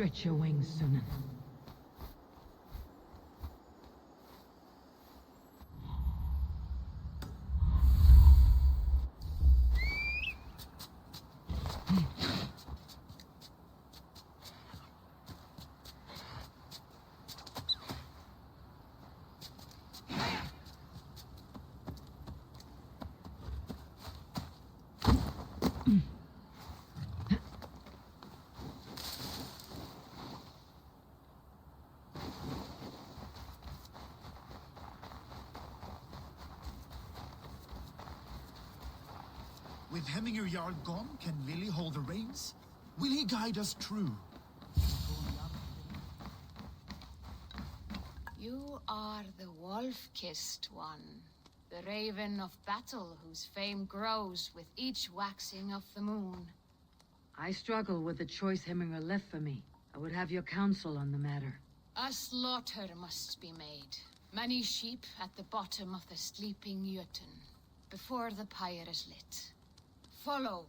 Stretch your wings, Sunan. With Hemminger Jarl gone, can Vili hold the reins? Will he guide us true? You are the wolf-kissed one. The raven of battle whose fame grows with each waxing of the moon. I struggle with the choice Hemminger left for me. I would have your counsel on the matter. A slaughter must be made. Many sheep at the bottom of the sleeping Jötun, before the pyre is lit. Follow.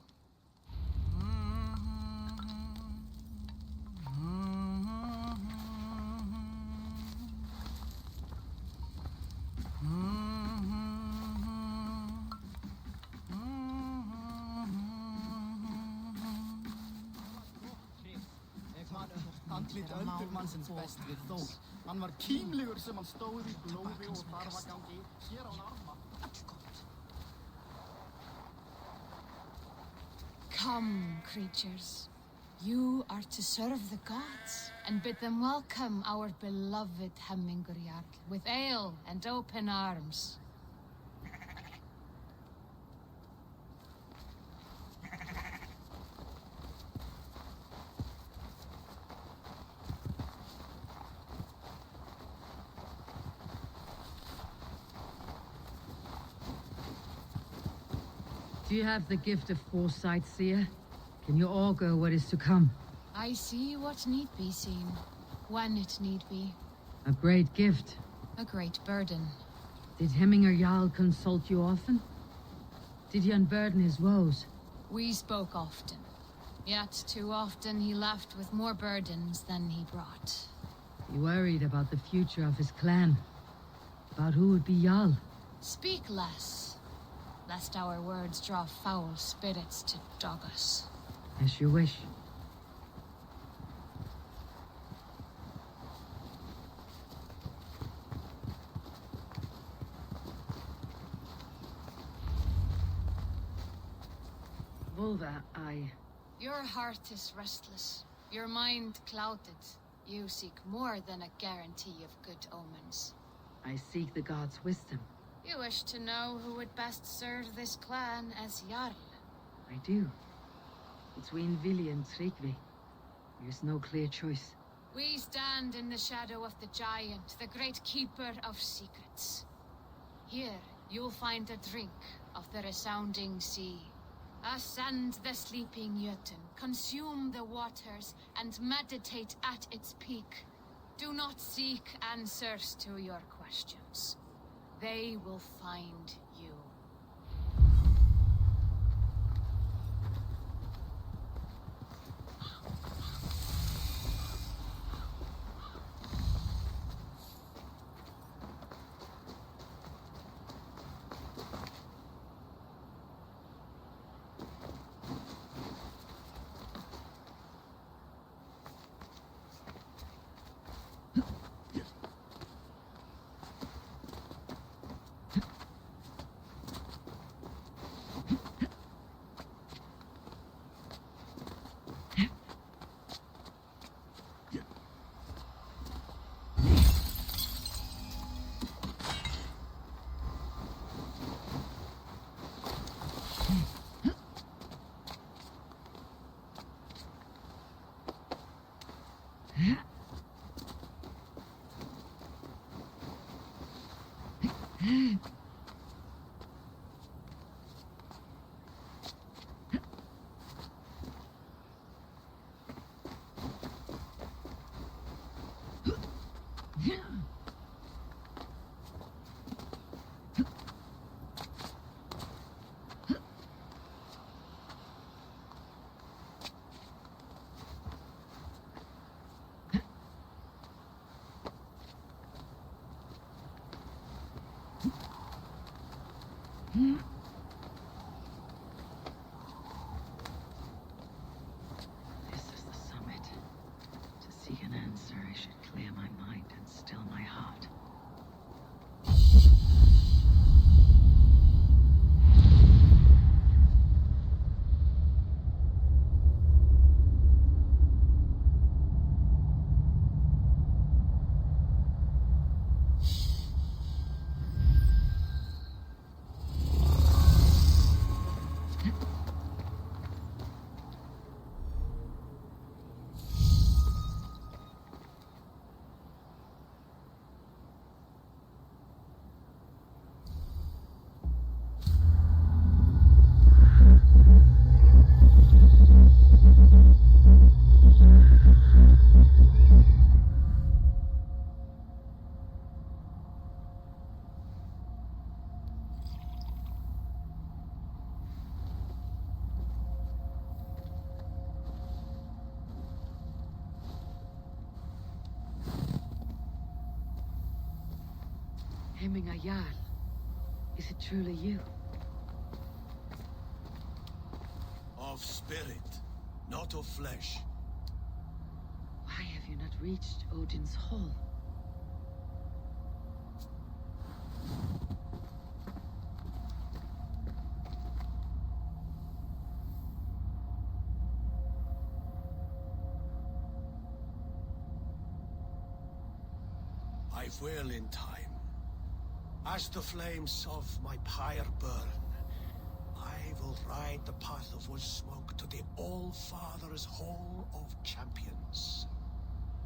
Andlit öldurmannsins best við Þór. Hann var kímlegur sem hann stóð í blóði og þarfagangi, sér án arma. Come, creatures. You are to serve the gods, and bid them welcome our beloved Hemminger Jarl with ale and open arms. Do you have the gift of foresight, seer? Can you augur what is to come? I see what need be seen, when it need be. A great gift. A great burden. Did Hemminger Jarl consult you often? Did he unburden his woes? We spoke often. Yet too often he left with more burdens than he brought. He worried about the future of his clan. About who would be Jarl. Speak less, lest our words draw foul spirits to dog us. As you wish. Volva, Your heart is restless, your mind clouded. You seek more than a guarantee of good omens. I seek the gods' wisdom. You wish to know who would best serve this clan as Jarl. I do. Between Vili and Tryggvi, there's no clear choice. We stand in the shadow of the giant, the great keeper of secrets. Here, you'll find a drink of the resounding sea. Ascend the sleeping Jötun, consume the waters, and meditate at its peak. Do not seek answers to your questions. They will find you. This is the summit. To seek an answer, I should clear my mind and still my heart. Hemminger Jarl, is it truly you? Of spirit, not of flesh. Why have you not reached Odin's Hall? I will in time. As the flames of my pyre burn, I will ride the path of wood smoke to the All-Father's Hall of Champions.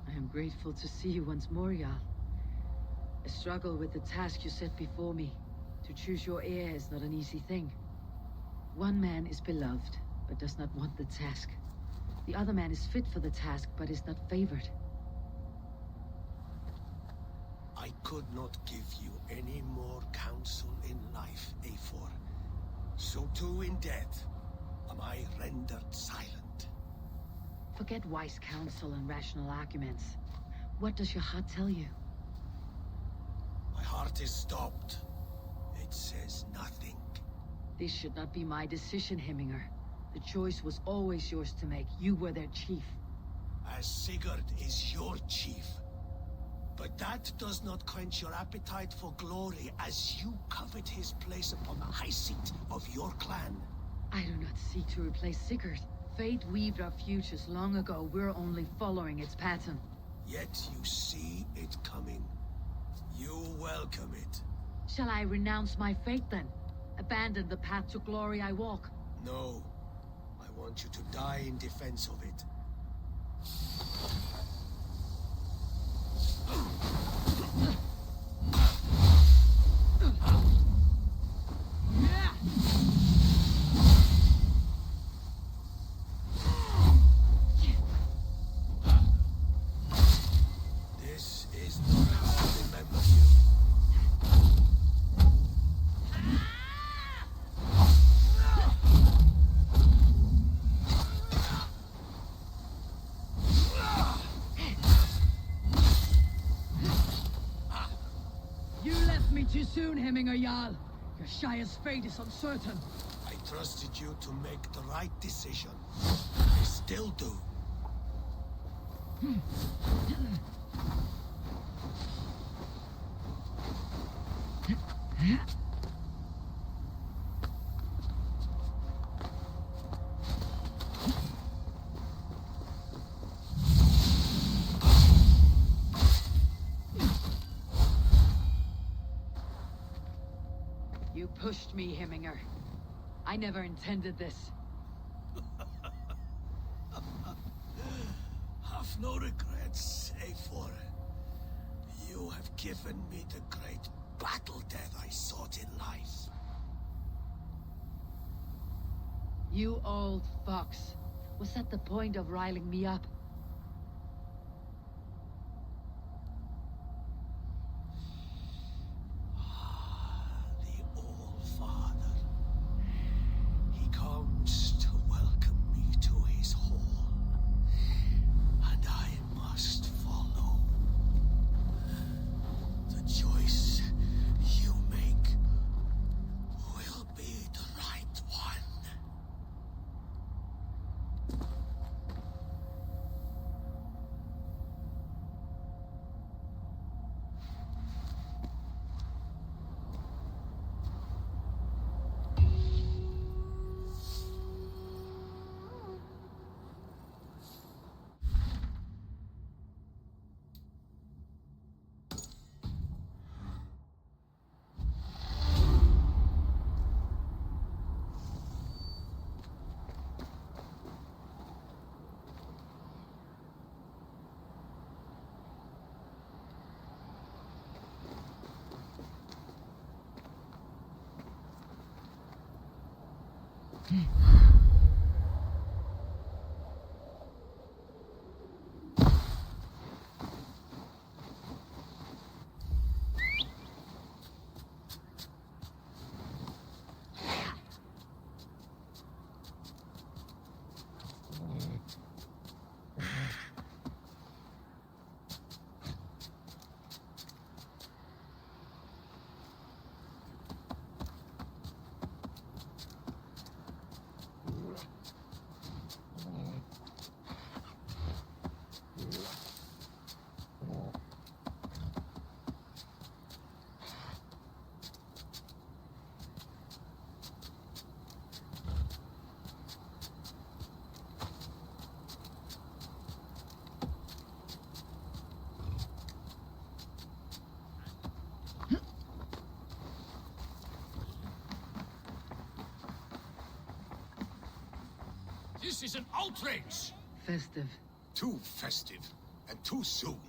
I am grateful to see you once more, Jarl. I struggle with the task you set before me. To choose your heir is not an easy thing. One man is beloved, but does not want the task. The other man is fit for the task, but is not favored. I could not give you any more counsel in life, Eivor. So too in death am I rendered silent. Forget wise counsel and rational arguments. What does your heart tell you? My heart is stopped. It says nothing. This should not be my decision, Hemminger. The choice was always yours to make. You were their chief. As Sigurd is your chief. But that does not quench your appetite for glory as you covet his place upon the high seat of your clan. I do not seek to replace Sigurd. Fate weaved our futures long ago. We're only following its pattern. Yet you see it coming. You welcome it. Shall I renounce my fate then? Abandon the path to glory I walk? No. I want you to die in defense of it. This is not how I remember you. You left me too soon, Hemminger Jarl. Your Shire's fate is uncertain. I trusted you to make the right decision. I still do. You pushed me, Hemminger. I never intended this. Have no regrets, Eivor. You have given me the great battle death I sought in life. You old fox. Was that the point of riling me up? The All-Father. He comes to welcome me to his hall. And I must follow. The choice you make will This is an outrage! Festive. Too festive, and too soon.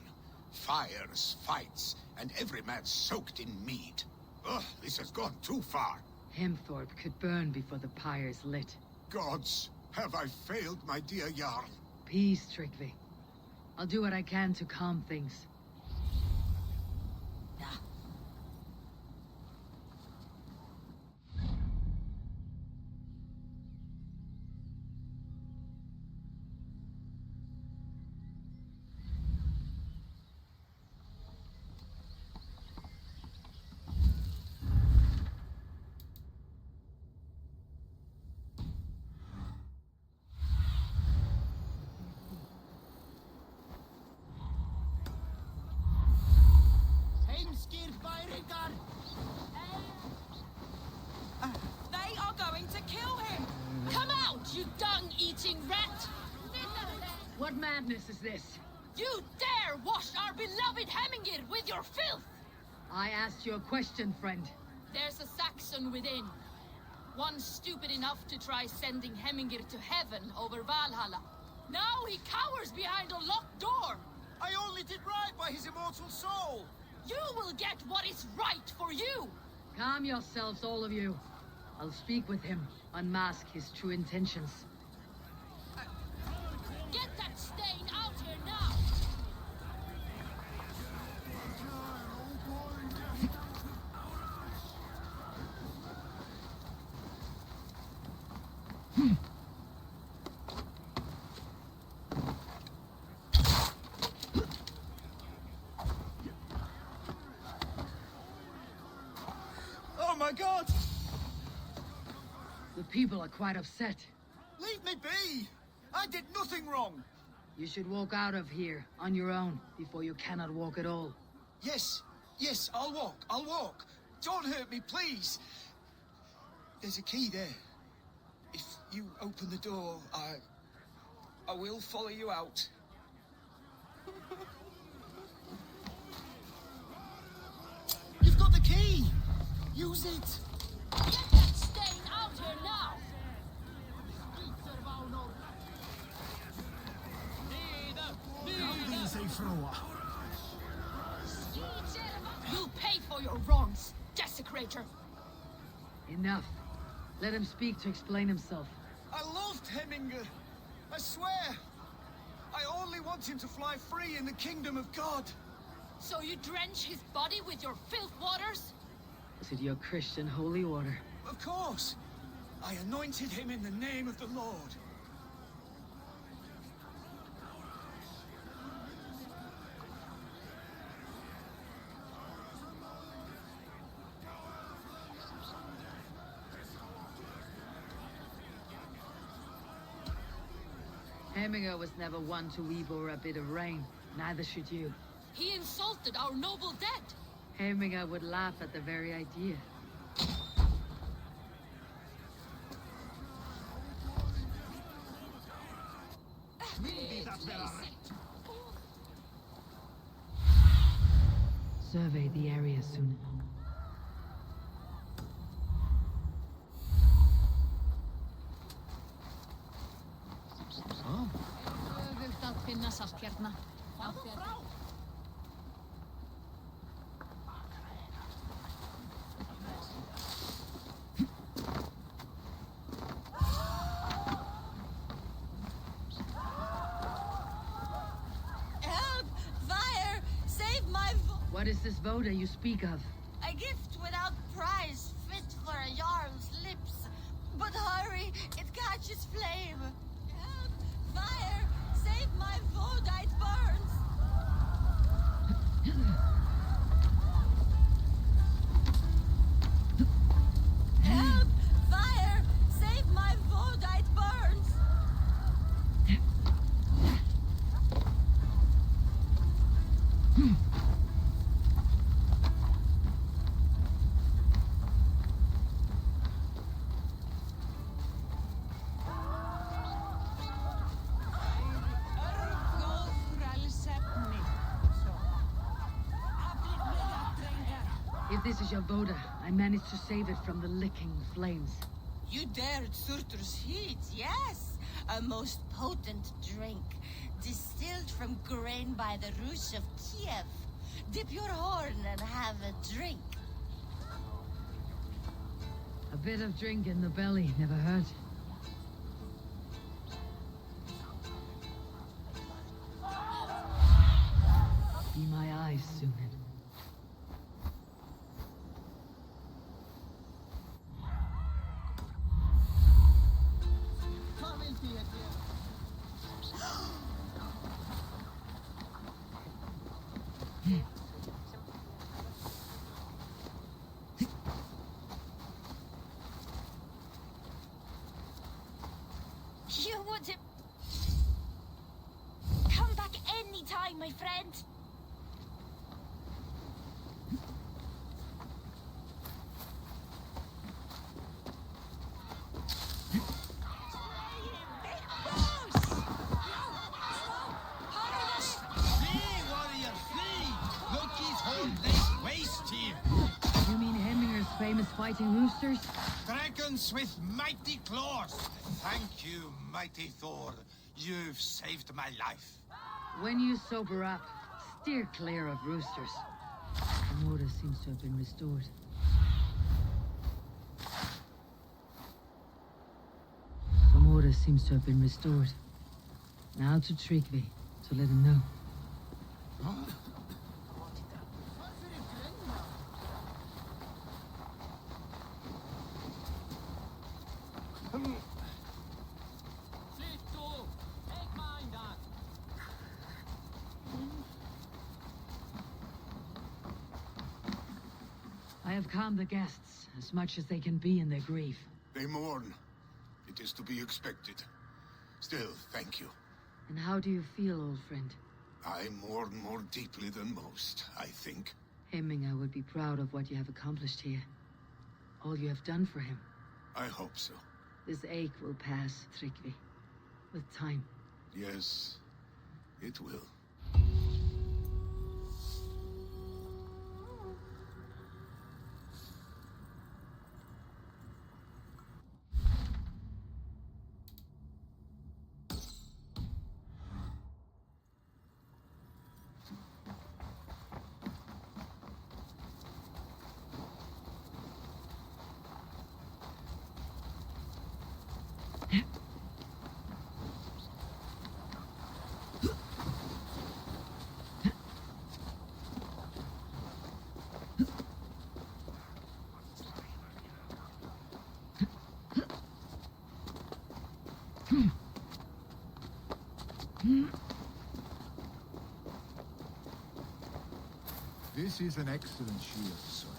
Fires, fights, and every man soaked in mead. Ugh, this has gone too far. Hemthorpe could burn before the pyre's lit. Gods, have I failed my dear Jarl? Peace, Tryggvi. I'll do what I can to calm things. They are going to kill him! Come out, you dung-eating rat! What madness is this? You dare wash our beloved Hemingir with your filth! I asked you a question, friend. There's a Saxon within. One stupid enough to try sending Hemingir to heaven over Valhalla. Now he cowers behind a locked door! I only did right by his immortal soul! You will get what is right for you! Calm yourselves, all of you. I'll speak with him, unmask his true intentions. Get that stain out here now! Oh my god! The people are quite upset. Leave me be! I did nothing wrong! You should walk out of here on your own before you cannot walk at all. Yes, yes, I'll walk. Don't hurt me, please. There's a key there. If you open the door, I will follow you out. You've got the key! Use it! Get that stain out here now! These Eivor. You'll pay for your wrongs, desecrator! Enough. Let him speak to explain himself. I loved Hemingr. I swear. I only want him to fly free in the kingdom of God. So you drench his body with your filth waters? Is it your Christian holy order? Of course. I anointed him in the name of the Lord. Hemingr was never one to Eivor a bit of rain. Neither should you. He insulted our noble dead! Hemingr would laugh at the very idea. Survey the area soon. Öfugt að finna saltkjarna. What is this voda you speak of? A gift without price, fit for a Jarl's lips. But hurry, it catches flame. Help! Fire! Save my voda, it burns! Help! Fire! Save my voda, it burns! If this is your voda, I managed to save it from the licking flames. You dared Surtur's heat, yes! A most potent drink, distilled from grain by the Rus of Kiev. Dip your horn and have a drink. A bit of drink in the belly never hurt. Be my eyes soon. You would come back anytime, my friend. You mean Hemminger's famous fighting roosters? Dragons with mighty claws! Thank you, mighty Thor. You've saved my life. When you sober up, steer clear of roosters. The order seems to have been restored. Some order seems to have been restored. Now to Tryggvi, to let him know. I have calmed the guests as much as they can be in their grief. They mourn. It is to be expected. Still, thank you. And how do you feel, old friend? I mourn more deeply than most, I think. Hemminger would be proud of what you have accomplished here. All you have done for him. I hope so. This ache will pass, Tryggvi. With time. Yes, it will. This is an excellent shield, Soila.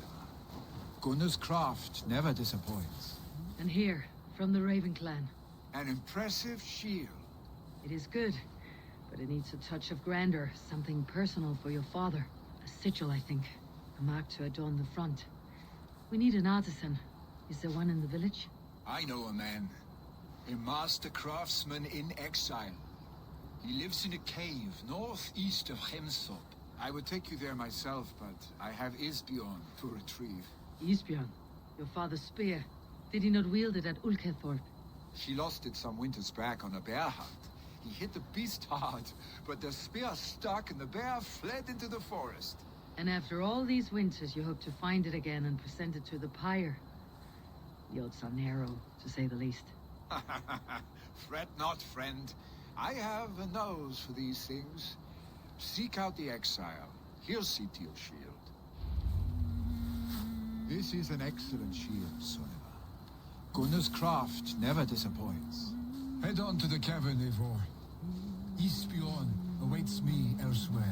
Gunnar's craft never disappoints. And here, from the Raven clan. An impressive shield. It is good, but it needs a touch of grandeur, something personal for your father. A sigil, I think. A mark to adorn the front. We need an artisan. Is there one in the village? I know a man. A master craftsman in exile. He lives in a cave northeast of Hemsop. I would take you there myself, but I have Isbjorn to retrieve. Isbjorn, your father's spear. Did he not wield it at Ulkethorpe? She lost it some winters back on a bear hunt. He hit the beast hard, but the spear stuck and the bear fled into the forest. And after all these winters, you hope to find it again and present it to the pyre. The odds are narrow, to say the least. Fret not, friend. I have a nose for these things. Seek out the exile. He'll see to your shield. This is an excellent shield, Soneva. Gunnar's craft never disappoints. Head on to the cavern, Eivor. Eastbjorn awaits me elsewhere.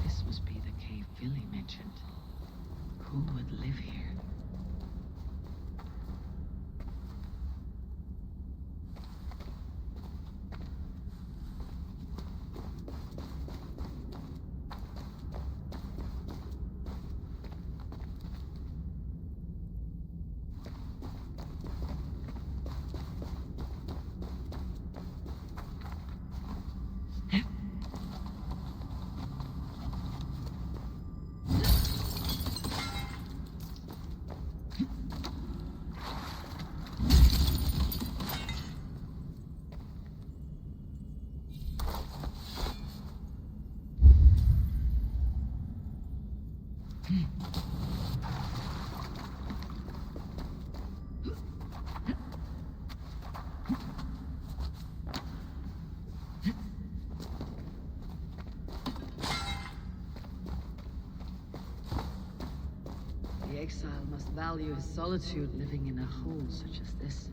This must be the cave Billy mentioned. Who would live here? The exile must value his solitude living in a hole such as this.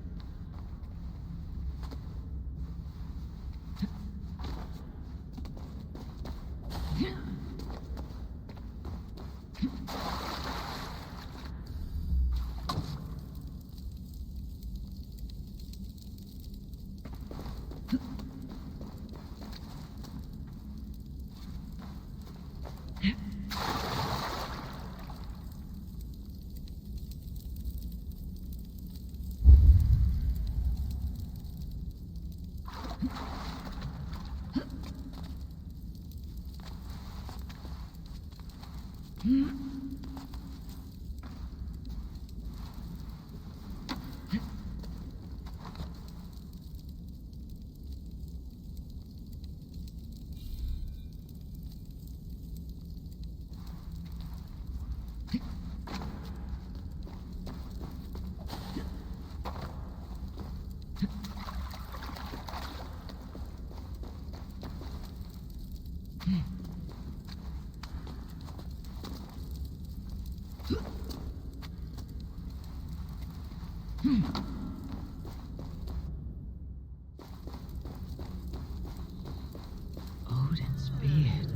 Odin's beard.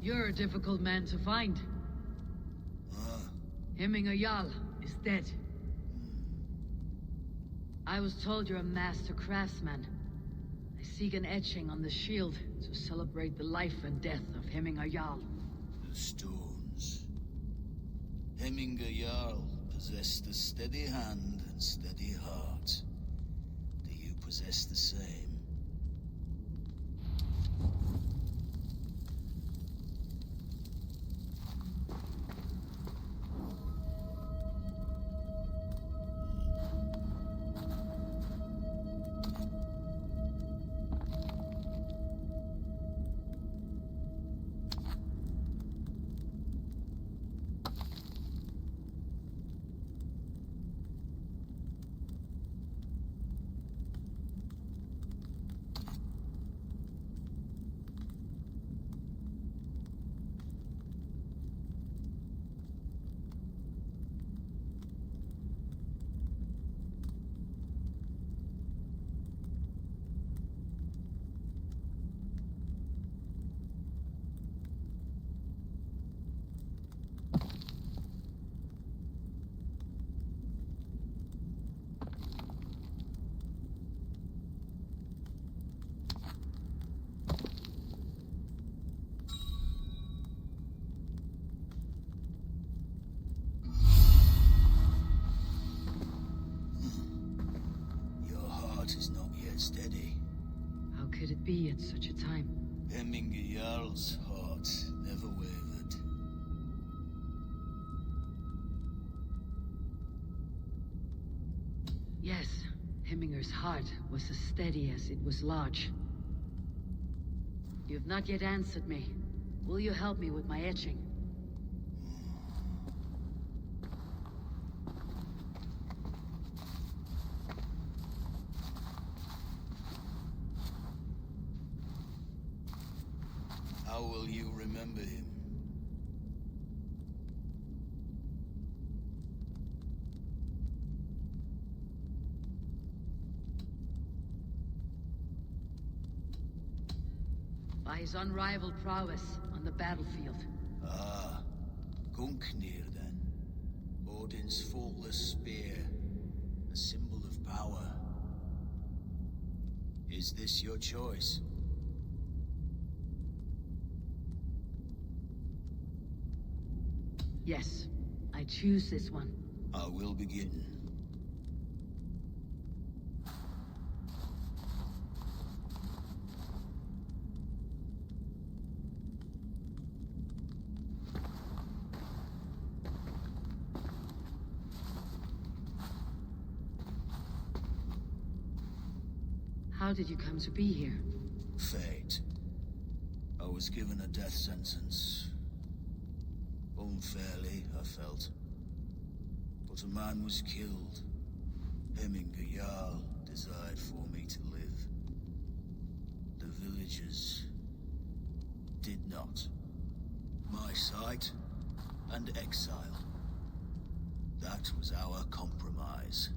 You're a difficult man to find. Hemminger Jarl is dead. I was told you're a master craftsman. I seek an etching on the shield to celebrate the life and death of Hemminger Jarl. The stones. Hemminger Jarl possessed a steady hand and steady heart. Do you possess the same? Is not yet steady. How could it be at such a time? Hemminger Jarl's heart never wavered. Yes, Hemminger's heart was as steady as it was large. You've not yet answered me. Will you help me with my etching? How will you remember him? By his unrivaled prowess on the battlefield. Ah, Gungnir then. Odin's faultless spear, a symbol of power. Is this your choice? Yes, I choose this one. I will begin. How did you come to be here? Fate. I was given a death sentence. Unfairly, I felt. But a man was killed. Hemminger Jarl desired for me to live. The villagers did not. My sight and exile. That was our compromise.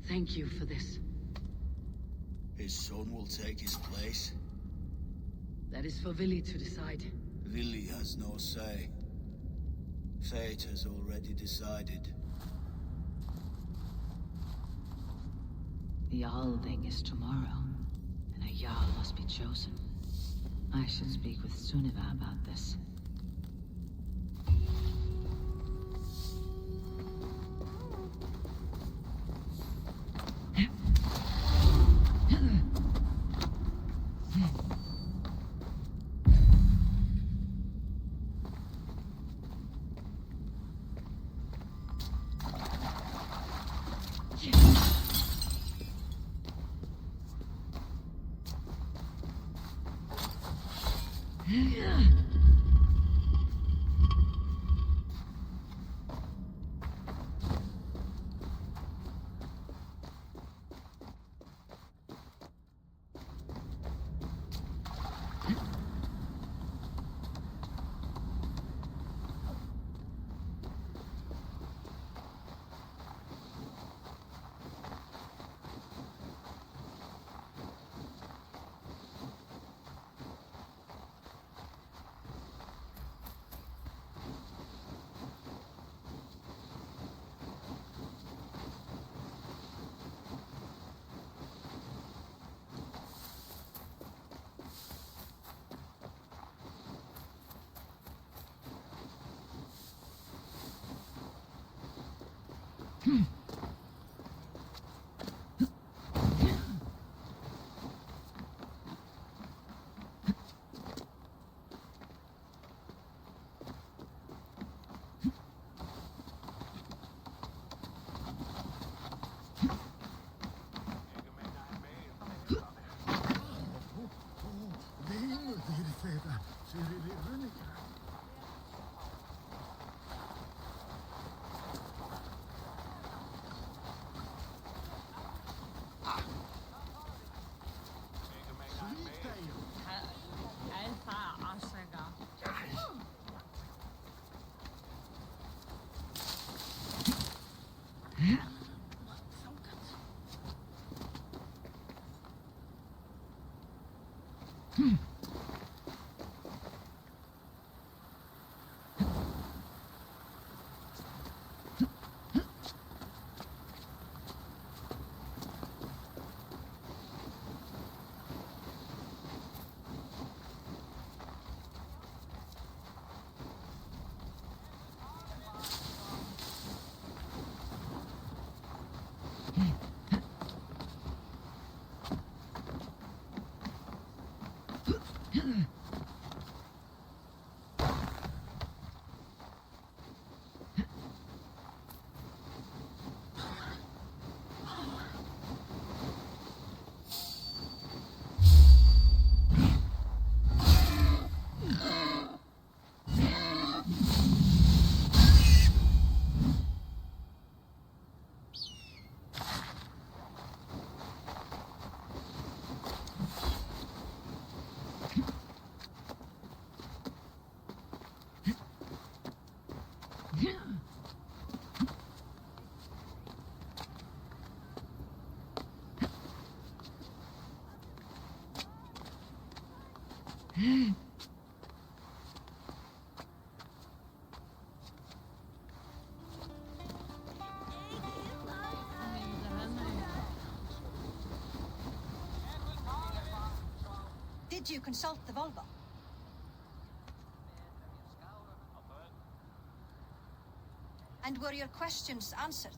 Thank you for this. His son will take his place. That is for Vili to decide. Vili has no say. Fate has already decided. The Alding is tomorrow, and a Jarl must be chosen. I should speak with Sunniva about this. Did you consult the Volva? And were your questions answered?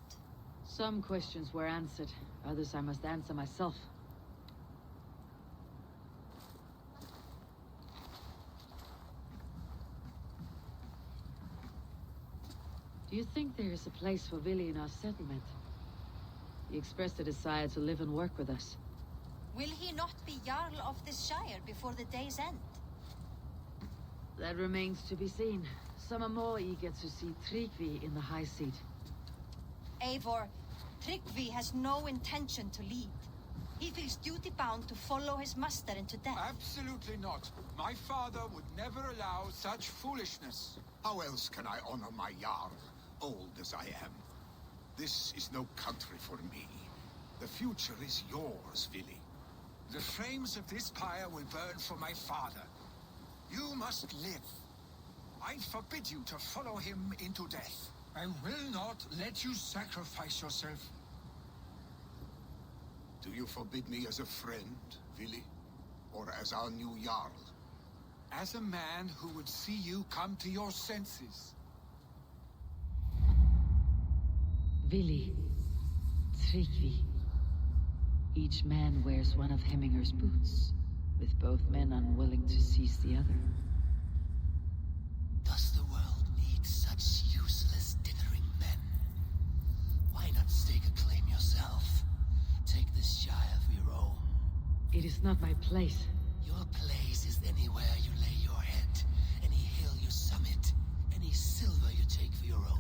Some questions were answered. Others I must answer myself. Do you think there is a place for Vili in our settlement? He expressed a desire to live and work with us. Will he not be Jarl of this Shire before the day's end? That remains to be seen. Some are more eager to see Tryggvi in the high seat. Eivor, Tryggvi has no intention to lead. He feels duty-bound to follow his master into death. Absolutely not. My father would never allow such foolishness. How else can I honor my Jarl, old as I am? This is no country for me. The future is yours, Vili. The flames of this pyre will burn for my father. You must live. I forbid you to follow him into death. I will not let you sacrifice yourself. Do you forbid me as a friend, Vili? Or as our new Jarl? As a man who would see you come to your senses. Vili, Tryggvi. Each man wears one of Hemminger's boots, with both men unwilling to seize the other. Does the world need such useless dithering men? Why not stake a claim yourself? Take this Shire for your own. It is not my place. Your place is anywhere you lay your head, any hill you summit, any silver you take for your own.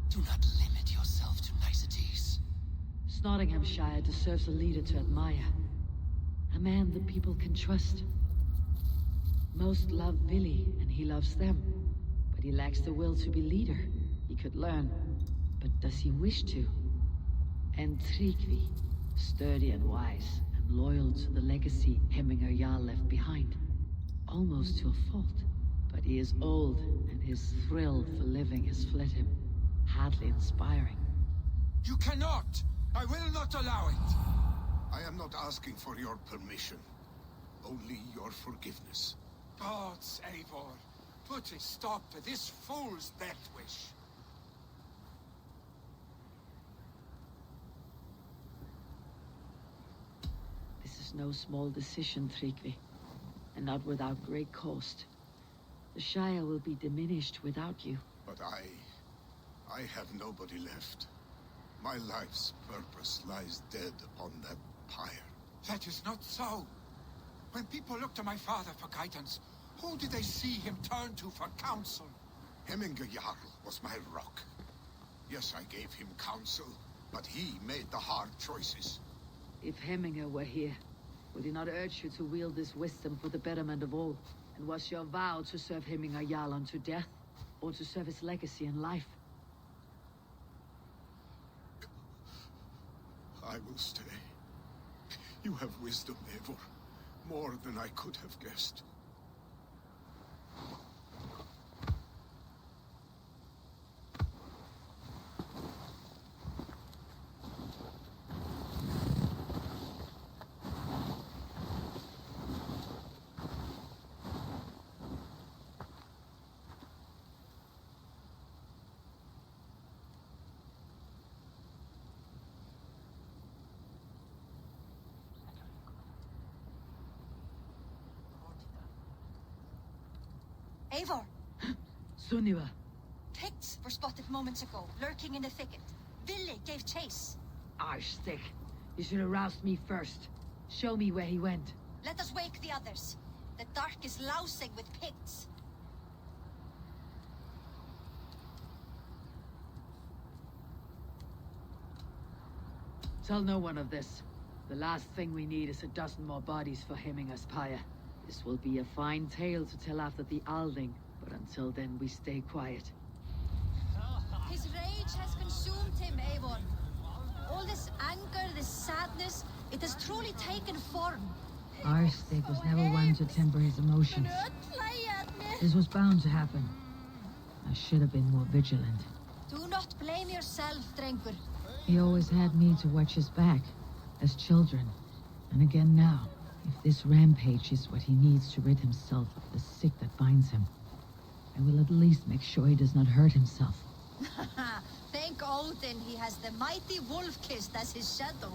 Do not limit yourself to niceties. Nottinghamshire deserves a leader to admire. A man the people can trust. Most love Vili, and he loves them. But he lacks the will to be leader. He could learn, but does he wish to? And Tryggvi, sturdy and wise, and loyal to the legacy Hemminger Jarl left behind. Almost to a fault. But he is old, and his thrill for living has fled him. Hardly inspiring. You cannot! I will not allow it! I am not asking for your permission. Only your forgiveness. Gods, Eivor, put a stop to this fool's death wish. This is no small decision, Tryggvi. And not without great cost. The Shire will be diminished without you. But I have nobody left. My life's purpose lies dead upon that pyre. That is not so. When people look to my father for guidance, who did they see him turn to for counsel? Hemminger Jarl was my rock. Yes, I gave him counsel, but he made the hard choices. If Hemminger were here, would he not urge you to wield this wisdom for the betterment of all? And was your vow to serve Hemminger Jarl unto death, or to serve his legacy in life? I will stay. You have wisdom, Eivor. More than I could have guessed. Eivor! Sunniva! Picts were spotted moments ago, lurking in the thicket. Vili gave chase. Arschstick! You should have roused me first. Show me where he went. Let us wake the others. The dark is lousing with Picts. Tell no one of this. The last thing we need is a dozen more bodies for Hemminger's pyre. This will be a fine tale to tell after the Alding, but until then we stay quiet. consumed him, Eivor. All this anger, this sadness, it has truly taken form. Arstig was never one to temper his emotions. This was bound to happen. I should have been more vigilant. Do not blame yourself, Drengur. He always had me to watch his back, as children. And again now, if this rampage is what he needs to rid himself of the sick that binds him, I will at least make sure he does not hurt himself. Thank Odin he has the mighty Wolf-Kissed as his shadow.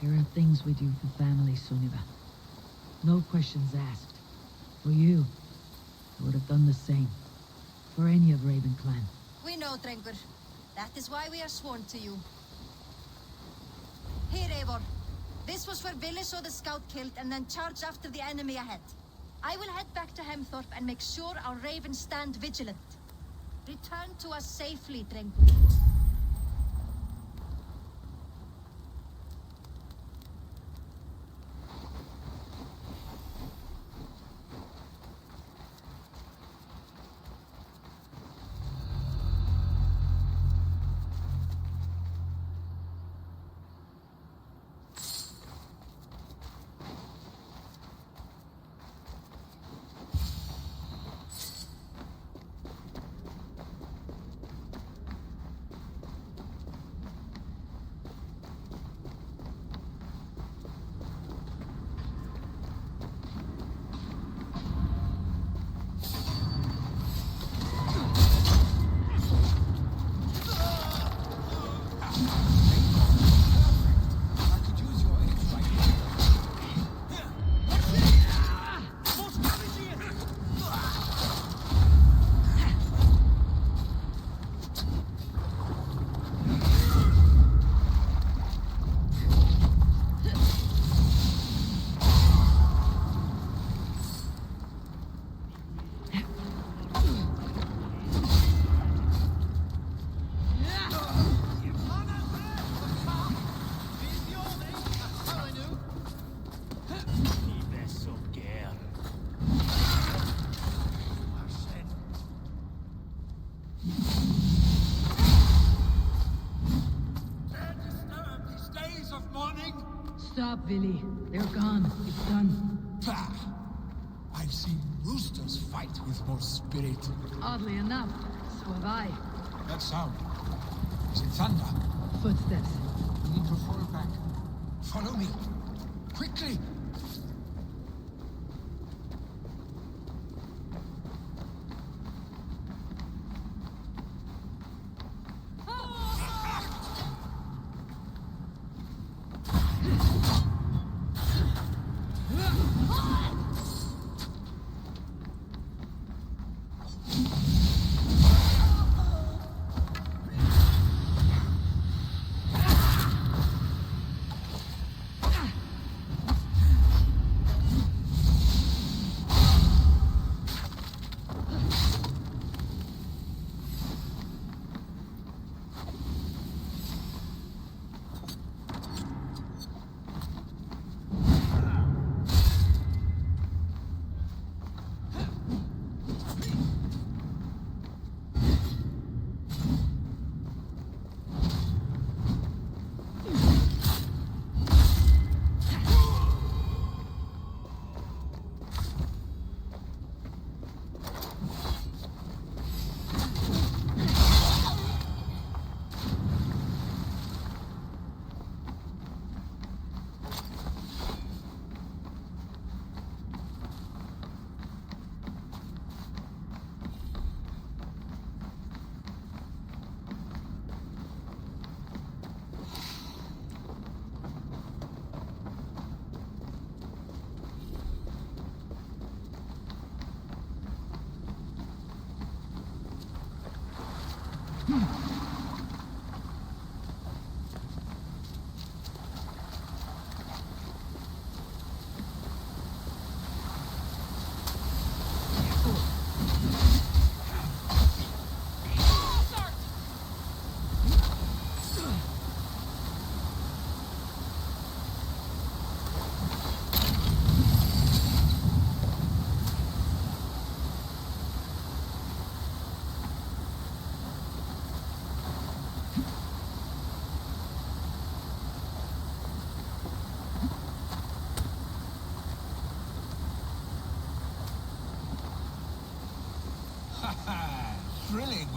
There are things we do for family, Sunniva. No questions asked. For you, I would have done the same. For any of Raven clan. We know, Drengur. That is why we are sworn to you. Here, Eivor. This was where Vili saw the scout killed and then charged after the enemy ahead. I will head back to Hemthorpe and make sure our ravens stand vigilant. Return to us safely, Drengur. Stop, Vili. They're gone. It's done. Bah! I've seen roosters fight with more spirit. Oddly enough, so have I. That sound. Is it thunder? Footsteps. We need to fall back. Follow me. Quickly!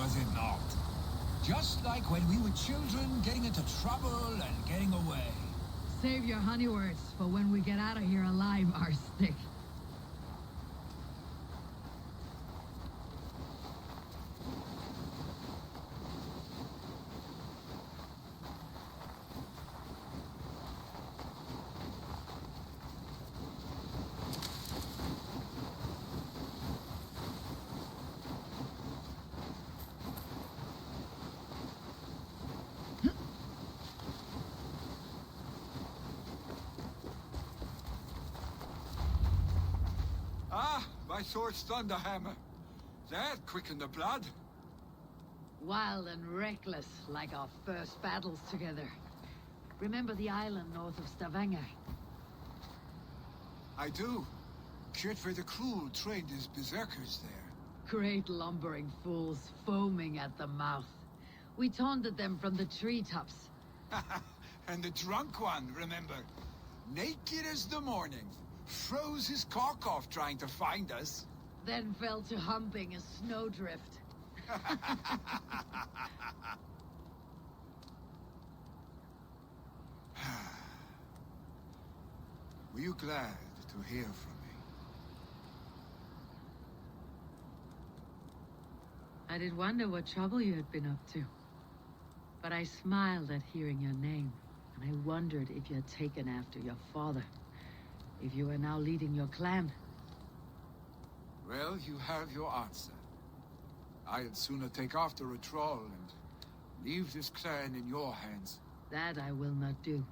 was it not? Just like when we were children, getting into trouble and getting away. Save your honey words for when we get out of here alive, our stick. Ah, my sword's thunderhammer. That quickened the blood. Wild and reckless, like our first battles together. Remember the island north of Stavanger? I do. Kjotve the Cruel trained his berserkers there. Great lumbering fools, foaming at the mouth. We taunted them from the treetops. And the drunk one, remember? Naked as the morning. Froze his cock off trying to find us. Then fell to humping a snowdrift. Were you glad to hear from me? I did wonder what trouble you had been up to. But I smiled at hearing your name, and I wondered if you had taken after your father. If you are now leading your clan. Well, you have your answer. I'd sooner take after a troll and leave this clan in your hands. That I will not do.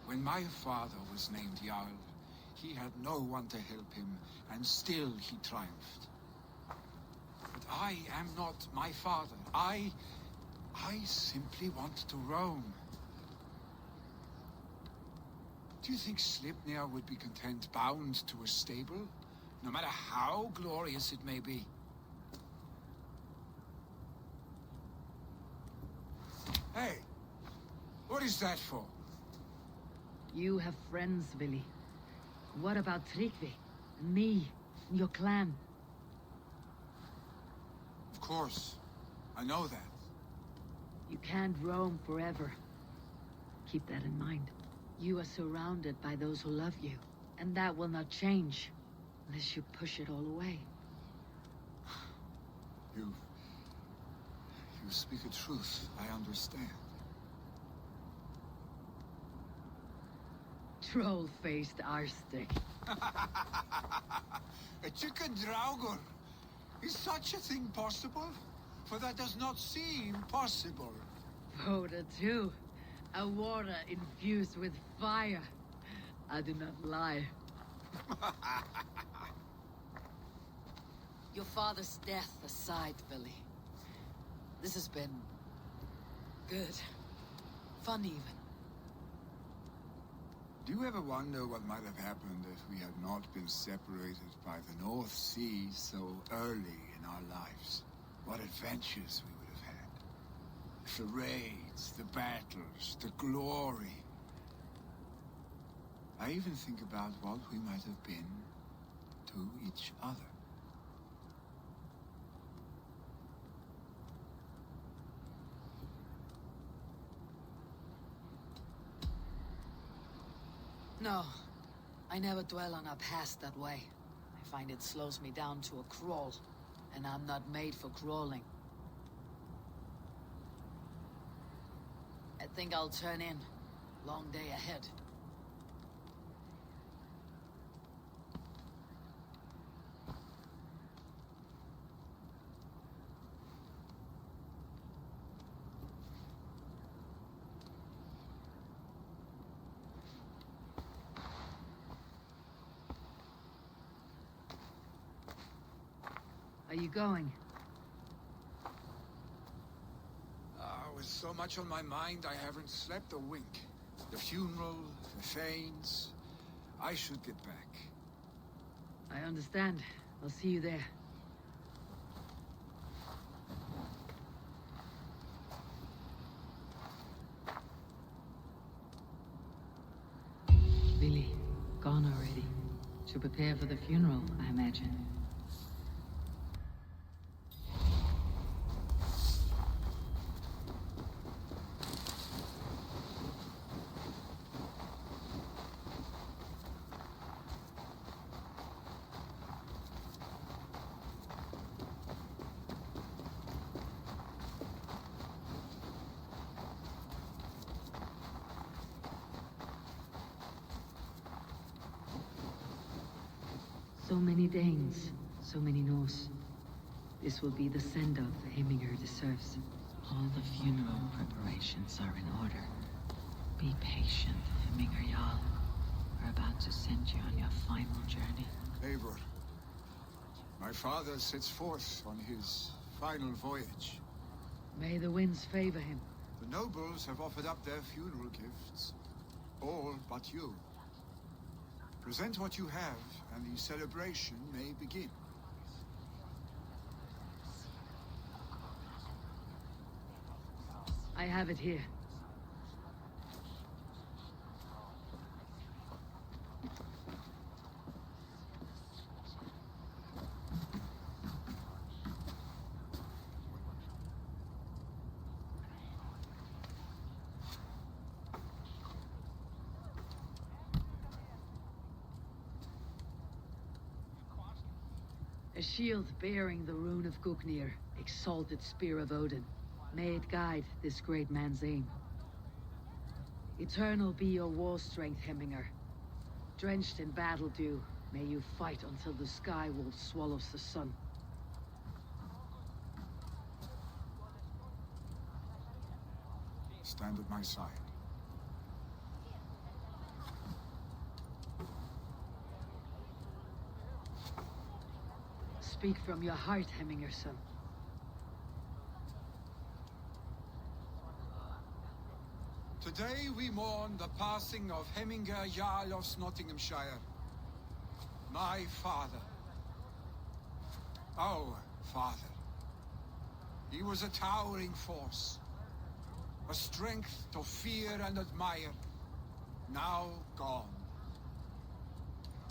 When my father was named Jarl, he had no one to help him, and still he triumphed. But I am not my father. I simply want to roam. Do you think Sleipnir would be content bound to a stable, no matter how glorious it may be? Hey, what is that for? You have friends, Vili. What about Tryggvi? And me? And your clan? Of course. I know that. You can't roam forever. Keep that in mind. You are surrounded by those who love you. And that will not change. Unless you push it all away. You speak a truth. I understand. Troll-faced Arstick. A chicken draugur. Is such a thing possible? For that does not seem possible. Voda too. A water infused with fire. I do not lie. Your father's death aside, Billy. This has been... good. Fun even. Do you ever wonder what might have happened if we had not been separated by the North Sea so early in our lives? What adventures we would have had. The raids, the battles, the glory. I even think about what we might have been to each other. No, I never dwell on our past that way. I find it slows me down to a crawl, and I'm not made for crawling. I think I'll turn in. Long day ahead. Are you going? With so much on my mind, I haven't slept a wink. The funeral, the Thanes. I should get back. I understand. I'll see you there. Billy, on already. To prepare for the funeral, I imagine. So many Danes, so many Norse. This will be the send-off Heminger deserves. All the funeral preparations are in order. Be patient, Heminger Jarl. We're about to send you on your final journey. Eivor, my father sets forth on his final voyage. May the winds favor him. The nobles have offered up their funeral gifts. All but you. Present what you have, and the celebration may begin. I have it here. A shield bearing the rune of Gugnir, exalted spear of Odin. May it guide this great man's aim. Eternal be your war strength, Heminger. Drenched in battle dew, may you fight until the sky wolf swallows the sun. Stand at my side. Speak from your heart, Heminger, son. Today we mourn the passing of Heminger Jarl of Nottinghamshire. My father. Our father. He was a towering force. A strength to fear and admire. Now gone.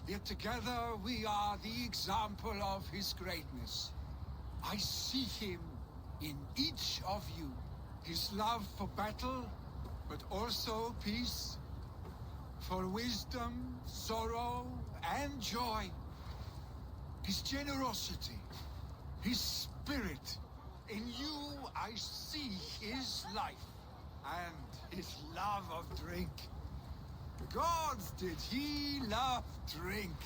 Yet together we are the example of his greatness. I see him in each of you. His love for battle, but also peace. For wisdom, sorrow, and joy. His generosity, his spirit. In you I see his life, and his love of drink. Gods, did he love drink?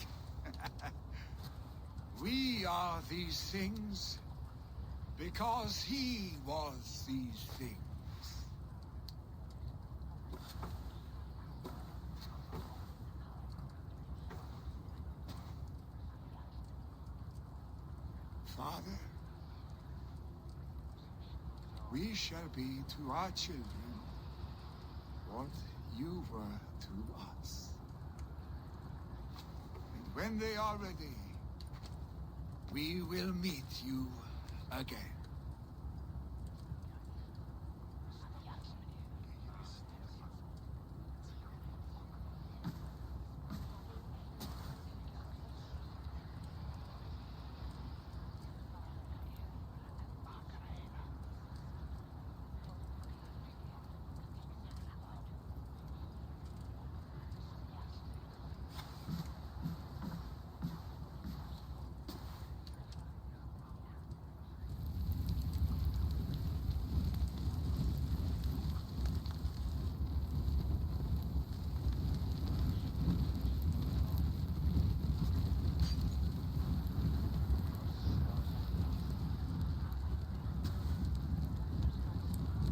We are these things because he was these things. Father, we shall be to our children what you were to us. And when they are ready, we will meet you again.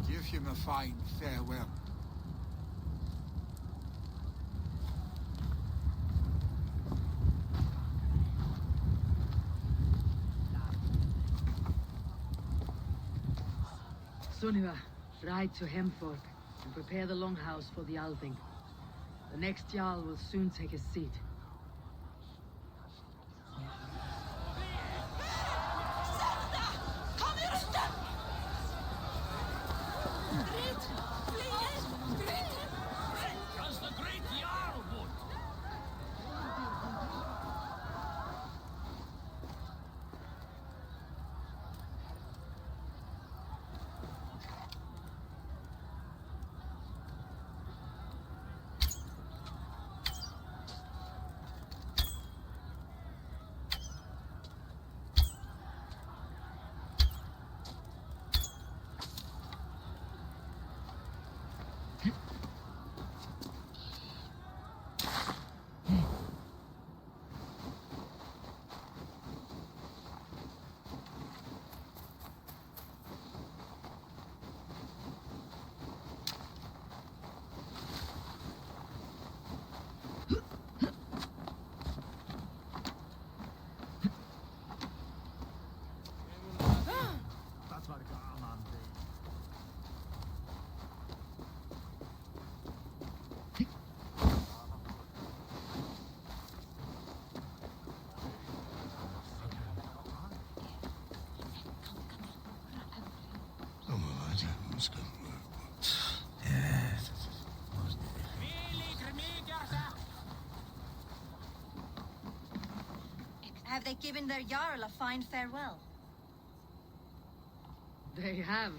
Give him a fine farewell. Sunniva, ride to Hemthorpe and prepare the longhouse for the Althing. The next Jarl will soon take his seat. Have they given their Jarl a fine farewell? They have.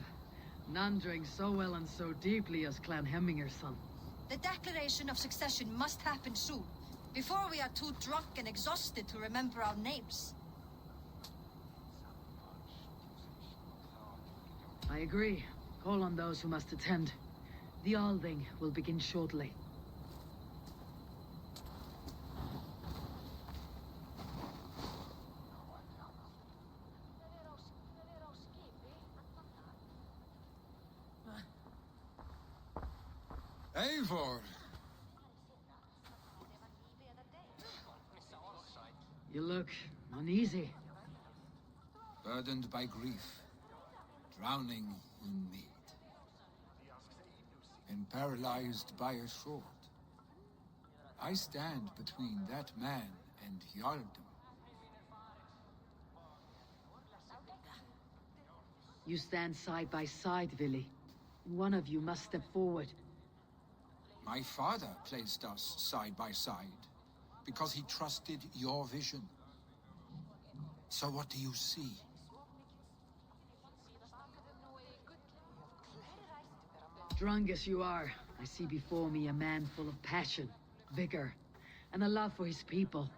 None drank so well and so deeply as Clan Hemminger's son. The declaration of succession must happen soon, before we are too drunk and exhausted to remember our names. I agree. Call on those who must attend. The Althing will begin shortly. Eivor! You look uneasy. Burdened by grief, drowning in mead, and paralyzed by a sword. I stand between that man and Jarldom. You stand side by side, Vili. One of you must step forward. My father placed us side by side because he trusted your vision. So what do you see? Drunk as you are, I see before me a man full of passion, vigor, and a love for his people.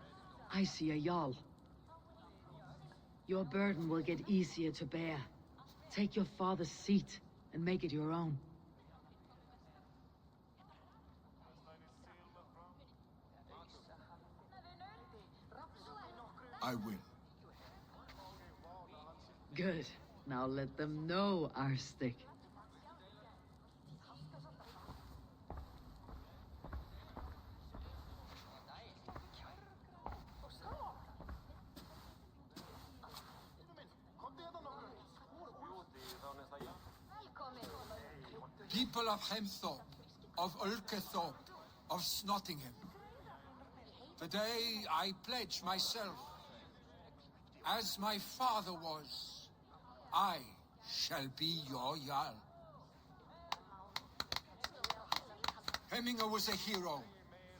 I see a Jarl. Your burden will get easier to bear. Take your father's seat and make it your own. I will. Good. Now let them know our stick. People of Hemthorpe, of Ulkethorpe, of Snottingham. Today I pledge myself, as my father was, I shall be your Jarl. Hemminger was a hero,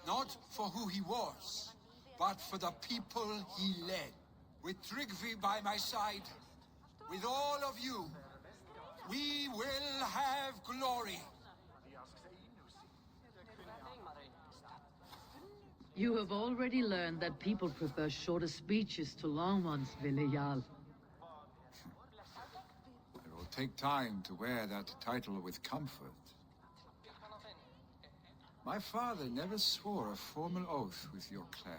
not for who he was, but for the people he led. With Tryggvi by my side, with all of you, we will have glory. You have already learned that people prefer shorter speeches to long ones, Vili Jarl. It will take time to wear that title with comfort. My father never swore a formal oath with your clan.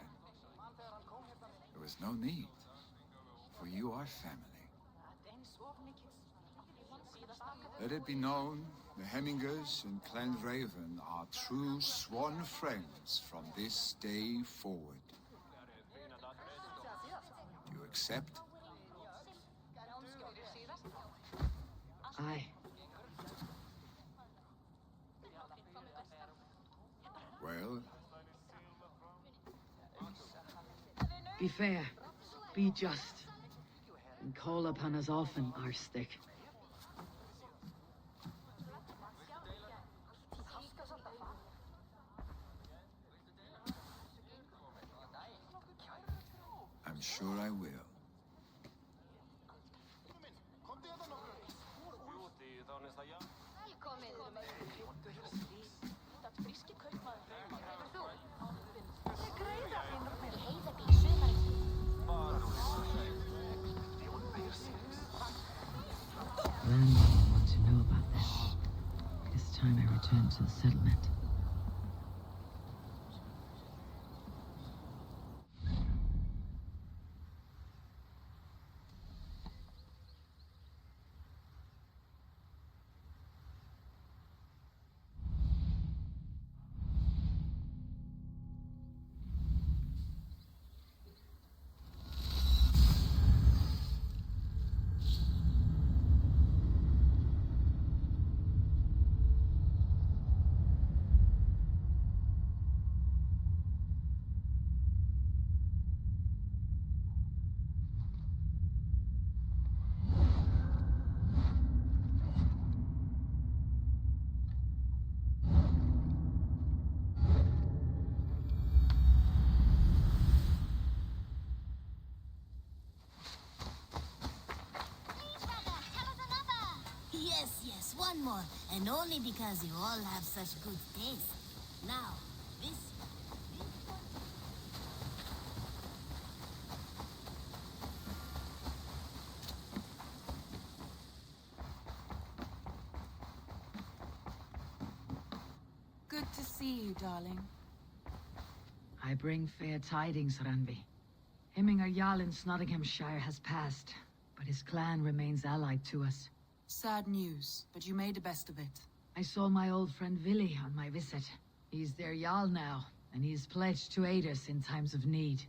There was no need, for you are family. Let it be known, the Hemmingers and Clan Raven are true sworn friends from this day forward. Do you accept? Aye. Well, Be fair, be just, and call upon us often, our stick. I'm sure I will. Landlord want to know about this. It's time I return to the settlement. Just one more, and only because you all have such good taste. Now, this one. Good to see you, darling. I bring fair tidings, Randvi. Hemminger Jarl in Nottinghamshire has passed, but his clan remains allied to us. Sad news, but you made the best of it. I saw my old friend Vili on my visit. He's their Jarl now, and he is pledged to aid us in times of need.